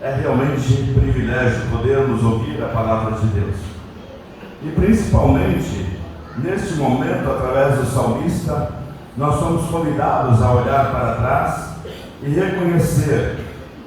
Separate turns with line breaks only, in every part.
É realmente um privilégio podermos ouvir a palavra de Deus. E principalmente, neste momento, através do salmista, nós somos convidados a olhar para trás e reconhecer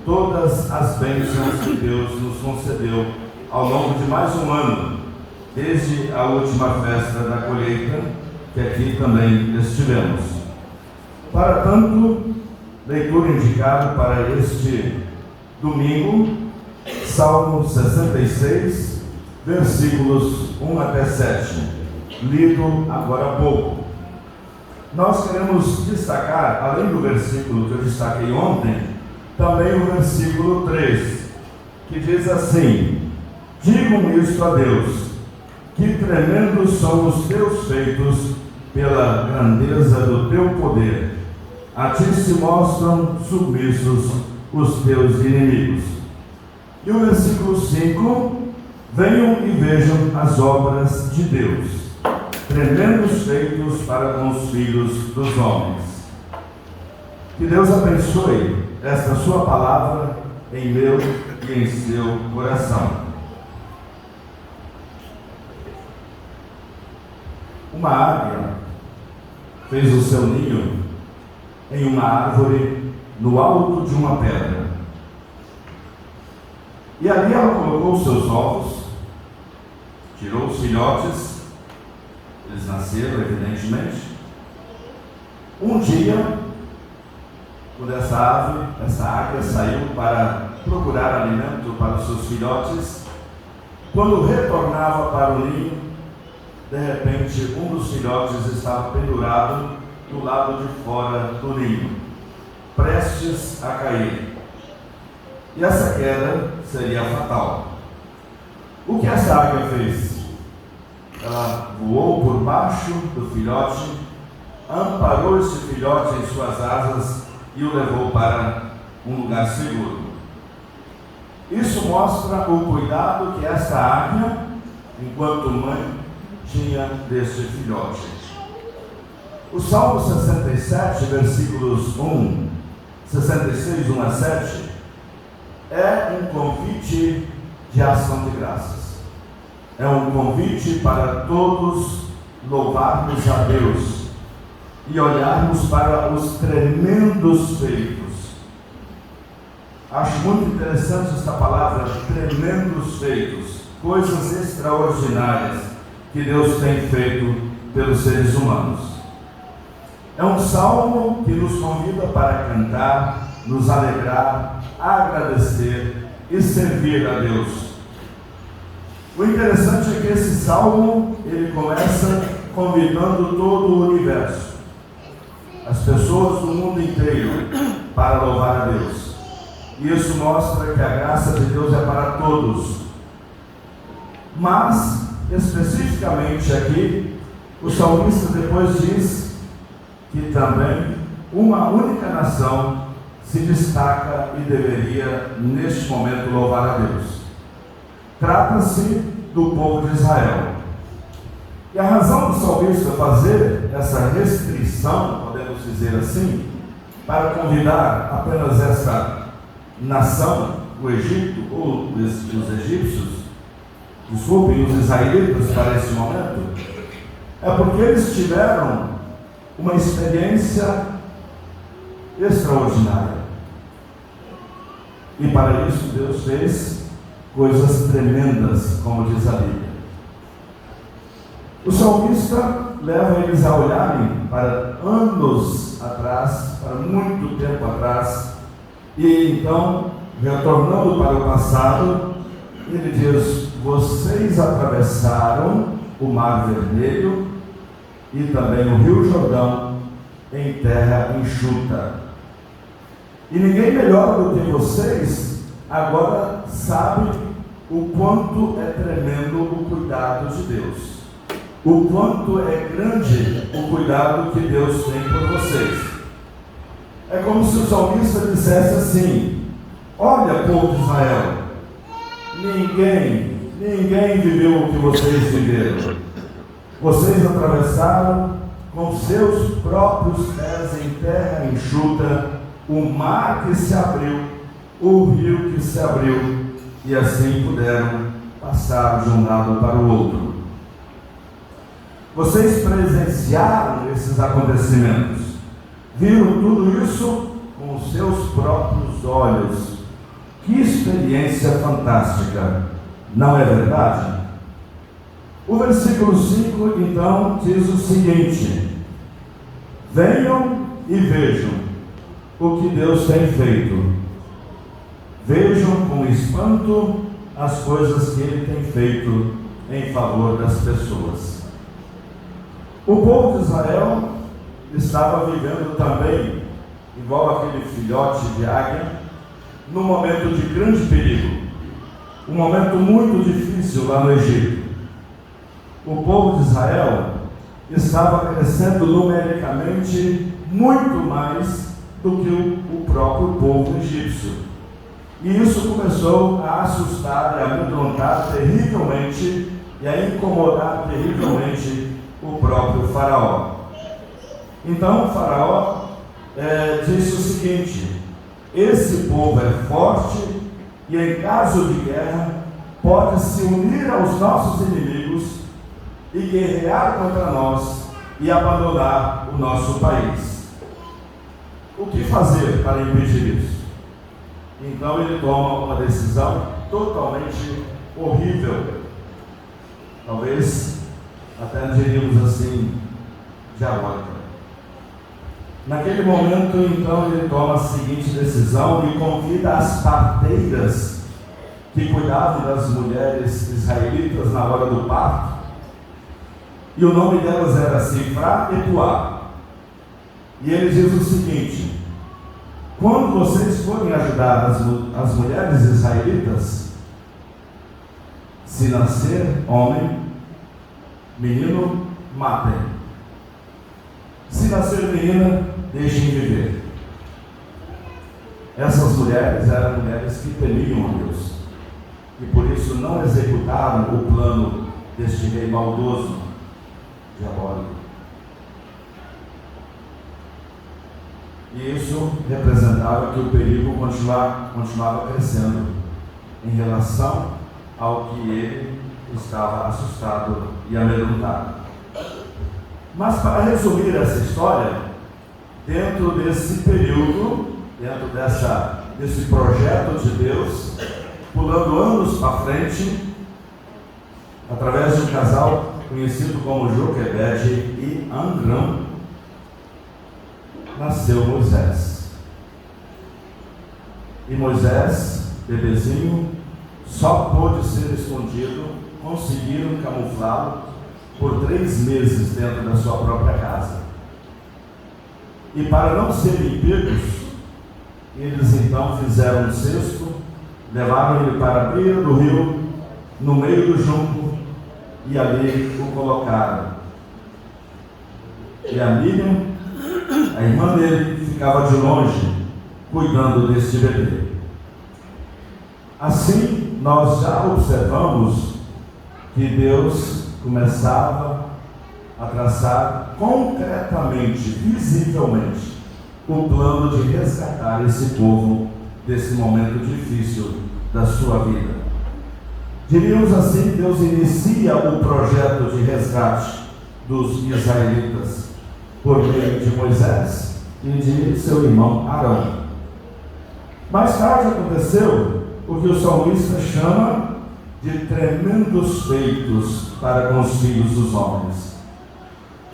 todas as bênçãos que Deus nos concedeu ao longo de mais um ano, desde a última festa da colheita, que aqui também estivemos. Para tanto, leitura indicada para este domingo, Salmo 66, versículos 1 até 7, lido agora há pouco. Nós queremos destacar, além do versículo que eu destaquei ontem, também o versículo 3, que diz assim: digam isto a Deus, que tremendos são os teus feitos pela grandeza do teu poder. A ti se mostram submissos os teus inimigos. E o versículo 5: venham e vejam as obras de Deus, tremendos feitos para com os filhos dos homens. Que Deus abençoe esta sua palavra em meu e em seu coração. Uma águia fez o seu ninho em uma árvore no alto de uma pedra. E ali ela colocou os seus ovos, tirou os filhotes, eles nasceram, evidentemente. Um dia, quando essa águia saiu para procurar alimento para os seus filhotes, quando retornava para o ninho, de repente um dos filhotes estava pendurado do lado de fora do ninho, prestes a cair. E essa queda seria fatal. O que essa águia fez? Ela voou por baixo do filhote, amparou esse filhote em suas asas e o levou para um lugar seguro. Isso mostra o cuidado que essa águia, enquanto mãe, tinha deste filhote. O Salmo 67, versículos 66, 1 a 7, é um convite de ação de graças. É um convite para todos louvarmos a Deus e olharmos para os tremendos feitos. Acho muito interessante esta palavra, tremendos feitos, coisas extraordinárias que Deus tem feito pelos seres humanos. É um salmo que nos convida para cantar, nos alegrar, agradecer e servir a Deus. O interessante é que esse salmo, ele começa convidando todo o universo, as pessoas do mundo inteiro, para louvar a Deus. E isso mostra que a graça de Deus é para todos. Mas, especificamente aqui, o salmista depois diz que também uma única nação se destaca e deveria, neste momento, louvar a Deus. Trata-se do povo de Israel. E a razão do salmista fazer essa restrição, podemos dizer assim, para convidar apenas essa nação, o Egito, ou os egípcios, desculpem, os israelitas para esse momento, é porque eles tiveram uma experiência extraordinária. E para isso Deus fez coisas tremendas, como diz a Bíblia. O salmista leva eles a olharem para anos atrás, para muito tempo atrás, e então, retornando para o passado, ele diz: vocês atravessaram o Mar Vermelho e também o Rio Jordão em terra enxuta. E ninguém melhor do que vocês agora sabe o quanto é tremendo o cuidado de Deus, o quanto é grande o cuidado que Deus tem por vocês. É como se o salmista dissesse assim: olha, povo de Israel, ninguém viveu o que vocês viveram. Vocês atravessaram com seus próprios pés em terra enxuta o mar que se abriu o rio que se abriu, e assim puderam passar de um lado para o outro. Vocês presenciaram esses acontecimentos, viram tudo isso com os seus próprios olhos. Que experiência fantástica, não é verdade? O versículo 5 então diz o seguinte: venham e vejam o que Deus tem feito. Vejam com espanto as coisas que Ele tem feito em favor das pessoas. O povo de Israel estava vivendo também, igual aquele filhote de águia, num momento de grande perigo, um momento muito difícil lá no Egito. O povo de Israel estava crescendo numericamente muito mais do que o próprio povo egípcio. E isso começou a assustar e a amedrontar terrivelmente e a incomodar terrivelmente o próprio faraó. Então o faraó disse o seguinte: esse povo é forte e em caso de guerra pode se unir aos nossos inimigos e guerrear contra nós e abandonar o nosso país. O que fazer para impedir isso? Então ele toma uma decisão totalmente horrível, talvez até diríamos assim, diabólica. Naquele momento, então, ele toma a seguinte decisão e convida as parteiras que cuidavam das mulheres israelitas na hora do parto, e o nome delas era Sifrá e Puá. E ele diz o seguinte: quando vocês forem ajudar as mulheres israelitas, se nascer homem, menino, matem. Se nascer menina, deixem viver. Essas mulheres eram mulheres que temiam a Deus e por isso não executaram o plano deste rei maldoso, diabólico. E isso representava que o perigo continuava crescendo em relação ao que ele estava assustado e amedrontado. Mas para resumir essa história, dentro desse período, dentro desse projeto de Deus, pulando anos para frente, através de um casal conhecido como Joquebede e Amrão, nasceu Moisés. E Moisés, bebezinho, só pôde ser escondido, conseguiram camuflá-lo por 3 meses dentro da sua própria casa. E para não serem pegos, eles então fizeram um cesto, levaram ele para a beira do rio, no meio do junco, e ali o colocaram. E a Miriam, a irmã dele, ficava de longe, cuidando deste bebê. Assim, nós já observamos que Deus começava a traçar concretamente, visivelmente, o plano de resgatar esse povo desse momento difícil da sua vida. Diríamos assim, Deus inicia o projeto de resgate dos israelitas por meio de Moisés e de seu irmão Arão. Mais tarde aconteceu o que o salmista chama de tremendos feitos para com os filhos dos homens.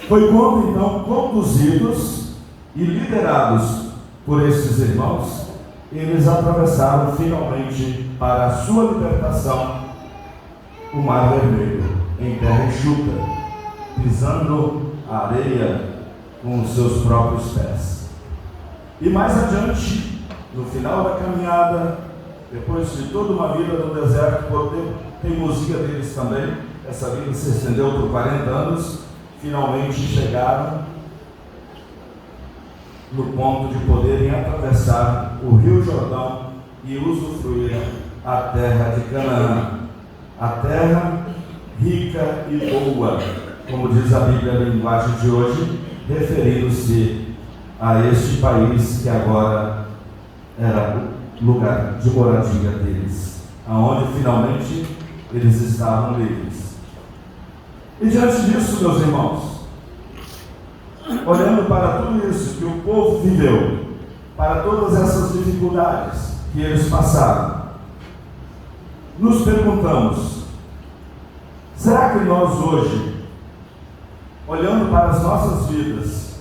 Foi quando então, conduzidos e liderados por esses irmãos, eles atravessaram finalmente para a sua libertação o Mar Vermelho, em terra enxuta, pisando a areia com os seus próprios pés. E mais adiante, no final da caminhada, depois de toda uma vida no deserto, por teimosia deles também, essa vida se estendeu por 40 anos, finalmente chegaram no ponto de poderem atravessar o Rio Jordão e usufruir a terra de Canaã, a terra rica e boa, como diz a Bíblia na linguagem de hoje, referindo-se a este país que agora era lugar de moradia deles, aonde finalmente eles estavam livres. E diante disso, meus irmãos, olhando para tudo isso que o povo viveu, para todas essas dificuldades que eles passaram, nos perguntamos: será que nós hoje, olhando para as nossas vidas,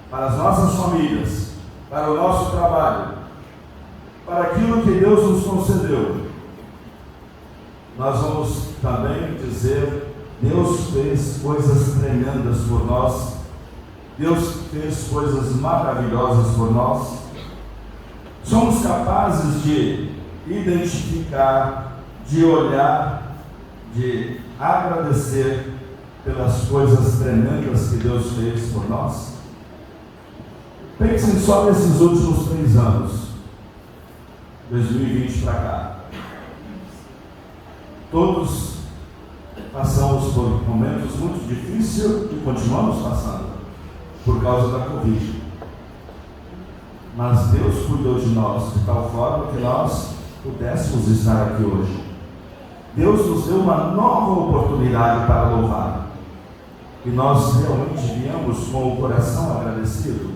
para as nossas famílias, para o nosso trabalho, para aquilo que Deus nos concedeu, nós vamos também dizer: Deus fez coisas tremendas por nós, Deus fez coisas maravilhosas por nós? Somos capazes de identificar, de olhar, de agradecer pelas coisas tremendas que Deus fez por nós? Pensem só nesses últimos 3 anos, 2020 para cá. Todos passamos por momentos muito difíceis e continuamos passando por causa da Covid. Mas Deus cuidou de nós de tal forma que nós pudéssemos estar aqui hoje. Deus nos deu uma nova oportunidade para louvar. E nós realmente viemos com o coração agradecido?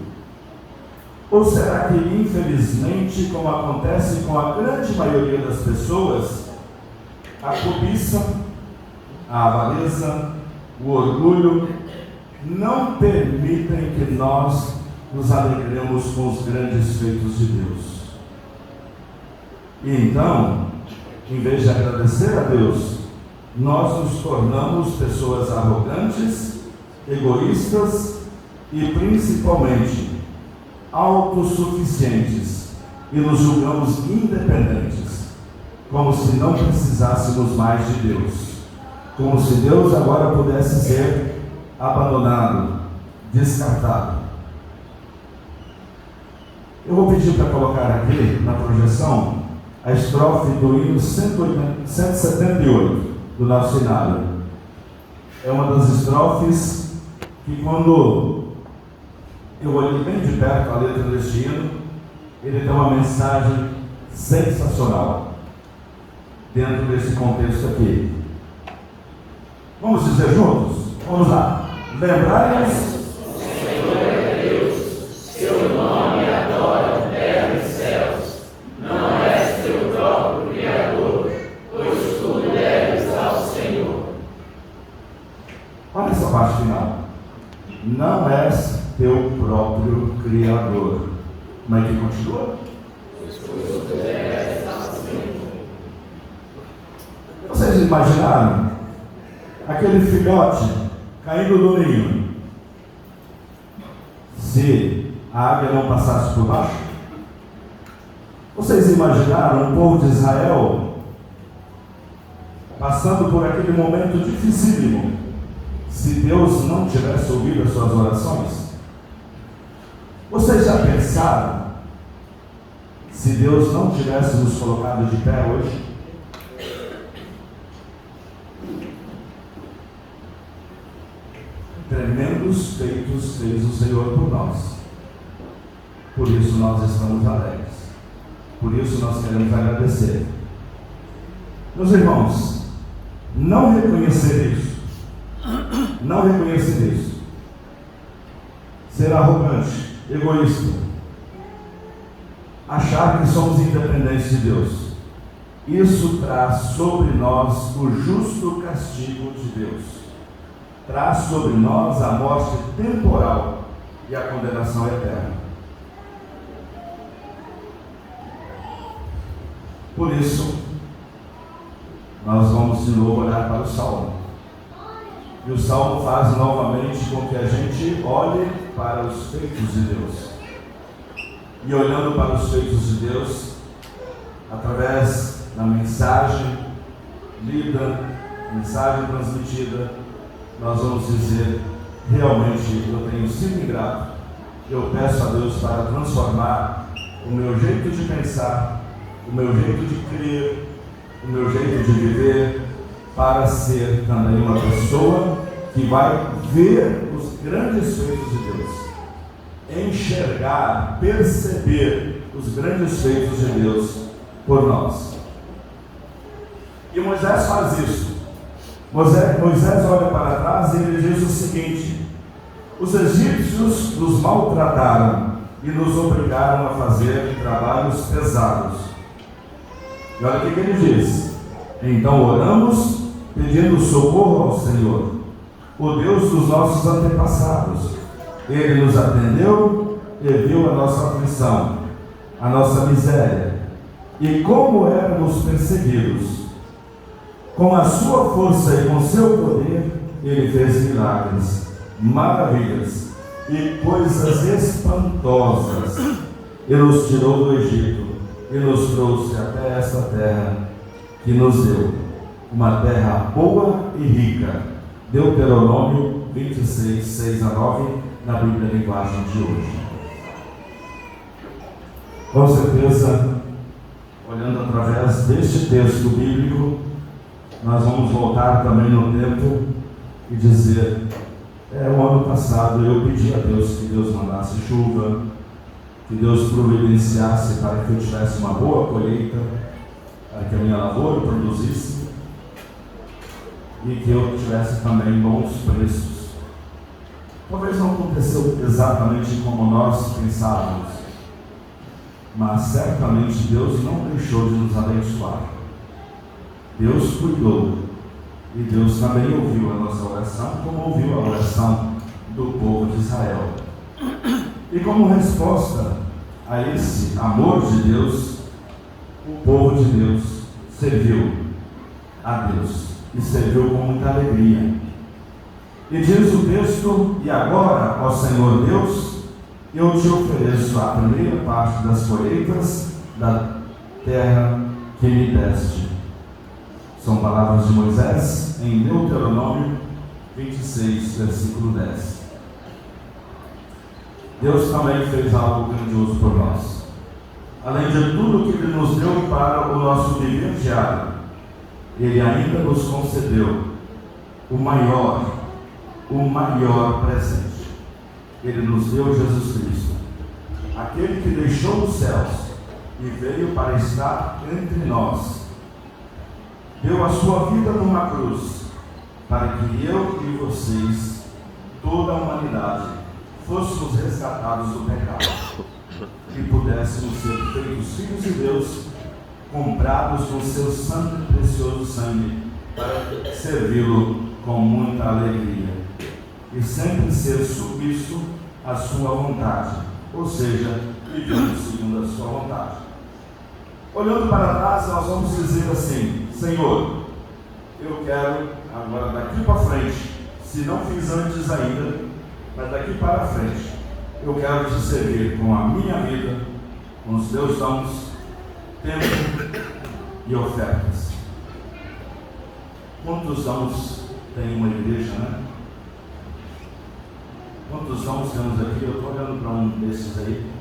Ou será que, infelizmente, como acontece com a grande maioria das pessoas, a cobiça, a avareza, o orgulho não permitem que nós nos alegremos com os grandes feitos de Deus? E então, em vez de agradecer a Deus, nós nos tornamos pessoas arrogantes, egoístas e principalmente autossuficientes, e nos julgamos independentes, como se não precisássemos mais de Deus, como se Deus agora pudesse ser abandonado, descartado. Eu vou pedir para colocar aqui na projeção a estrofe do hino 178 do nosso cenário. É uma das estrofes que, quando eu olhei bem de perto a letra deste hino, ele tem uma mensagem sensacional dentro desse contexto aqui. Vamos dizer juntos? Vamos lá. Lembrai-nos,
Senhor é Deus, seu nome adora terra e céus. Não és teu próprio Criador, pois tudo deves ao Senhor.
Olha essa parte final. Não és teu próprio Criador. Como é que continua?
Pois tudo deves ao Senhor.
Vocês imaginaram aquele filhote caindo do ninho? Se a águia não passasse por baixo? Vocês imaginaram o povo de Israel passando por aquele momento dificílimo, se Deus não tivesse ouvido as suas orações? Vocês já pensaram se Deus não tivesse nos colocado de pé hoje? Tremendos feitos fez o Senhor por nós. Por isso nós estamos alegres. Por isso nós queremos agradecer. Meus irmãos, não reconhecer isso, ser arrogante, egoísta, achar que somos independentes de Deus, isso traz sobre nós o justo castigo de Deus. Traz sobre nós a morte temporal e a condenação eterna. Por isso, nós vamos de novo olhar para o Salmo. E o Salmo faz novamente com que a gente olhe para os feitos de Deus. E olhando para os feitos de Deus, através da mensagem lida, mensagem transmitida, nós vamos dizer: realmente eu tenho sido ingrato. Eu peço a Deus para transformar o meu jeito de pensar, o meu jeito de crer, o meu jeito de viver, para ser também uma pessoa que vai ver os grandes feitos de Deus, enxergar, perceber os grandes feitos de Deus por nós. E Moisés faz isso. Moisés olha para trás e ele diz o seguinte: os egípcios nos maltrataram e nos obrigaram a fazer trabalhos pesados. E olha o que ele diz: então oramos pedindo socorro ao Senhor, o Deus dos nossos antepassados. Ele nos atendeu e viu a nossa aflição, a nossa miséria, e como éramos perseguidos. Com a sua força e com seu poder, ele fez milagres, maravilhas e coisas espantosas. Ele nos tirou do Egito e nos trouxe até esta terra que nos deu, uma terra boa e rica. Deuteronômio 26, 6 a 9, na Bíblia Linguagem de hoje. Com certeza, olhando através deste texto bíblico, nós vamos voltar também no tempo e dizer: o ano passado eu pedi a Deus que Deus mandasse chuva, que Deus providenciasse para que eu tivesse uma boa colheita, para que a minha lavoura produzisse e que eu tivesse também bons preços. Talvez não aconteceu exatamente como nós pensávamos, mas certamente Deus não deixou de nos abençoar. Deus cuidou e Deus também ouviu a nossa oração, como ouviu a oração do povo de Israel. E como resposta a esse amor de Deus, o povo de Deus serviu a Deus e serviu com muita alegria. E diz o texto: e agora, ó Senhor Deus, eu te ofereço a primeira parte das colheitas da terra que me deste. São palavras de Moisés em Deuteronômio 26, versículo 10. Deus também fez algo grandioso por nós. Além de tudo que Ele nos deu para o nosso viver diário, Ele ainda nos concedeu o maior presente. Ele nos deu Jesus Cristo, aquele que deixou os céus e veio para estar entre nós. Deu a sua vida numa cruz, para que eu e vocês, toda a humanidade, fôssemos resgatados do pecado e pudéssemos ser feitos filhos de Deus, comprados com seu santo e precioso sangue, para servi-lo com muita alegria e sempre ser submisso à sua vontade, ou seja, vivendo segundo a sua vontade. Olhando para trás, nós vamos dizer assim: Senhor, eu quero agora, daqui para frente, se não fiz antes ainda, mas daqui para frente, eu quero te servir com a minha vida, com os teus dons, tempo e ofertas. Quantos dons tem uma igreja, né? Quantos dons temos aqui? Eu estou olhando para um desses aí.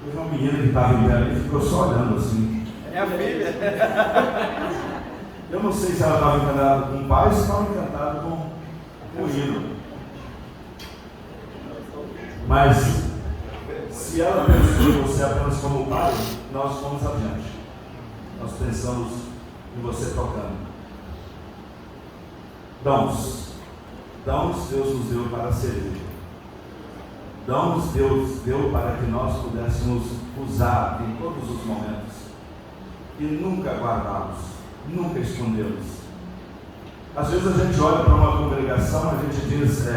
Teve uma menina que estava em pé e ficou só olhando assim.
É a filha.
Eu não sei se ela estava encantada com o pai ou se estava encantada com o hino. Mas, se ela pensou em você apenas como pai, nós fomos adiante. Nós pensamos em você tocando. Dons Deus nos deu para servir. Dons Deus deu para que nós pudéssemos usar em todos os momentos e nunca guardá-los, nunca escondê-los. Às vezes a gente olha para uma congregação, a gente diz: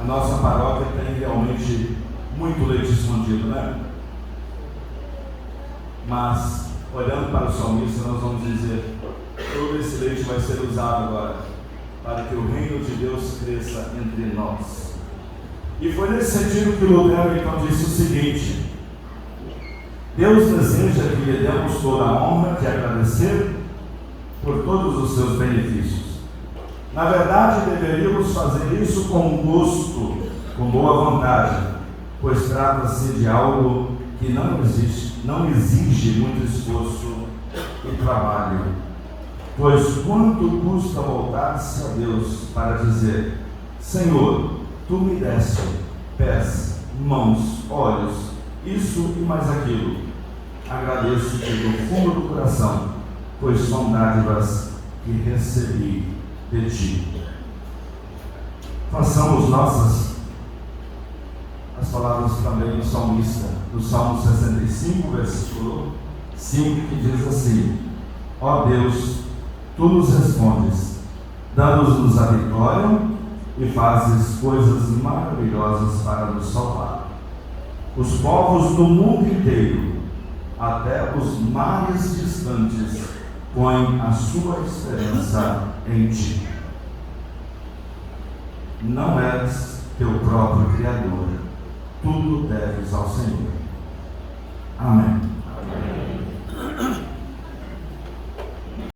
a nossa paróquia tem realmente muito leite escondido, né? Mas, olhando para o salmista, nós vamos dizer: todo esse leite vai ser usado agora para que o reino de Deus cresça entre nós. E foi nesse sentido que Lutero então disse o seguinte: Deus deseja que lhe demos toda a honra de agradecer por todos os seus benefícios. Na verdade, deveríamos fazer isso com gosto, com boa vontade, pois trata-se de algo que não exige muito esforço e trabalho. Pois quanto custa voltar-se a Deus para dizer: Senhor, Tu me deste, pés, mãos, olhos, isso e mais aquilo. Agradeço-te do fundo do coração, pois são dádivas que recebi de ti. Façamos nossas as palavras também do salmista, do Salmo 65, versículo 5, que diz assim: ó Deus, tu nos respondes, dando-nos a vitória e fazes coisas maravilhosas para nos salvar. Os povos do mundo inteiro, até os mares distantes, põem a sua esperança em ti. Não és teu próprio Criador, tudo deves ao Senhor. Amém.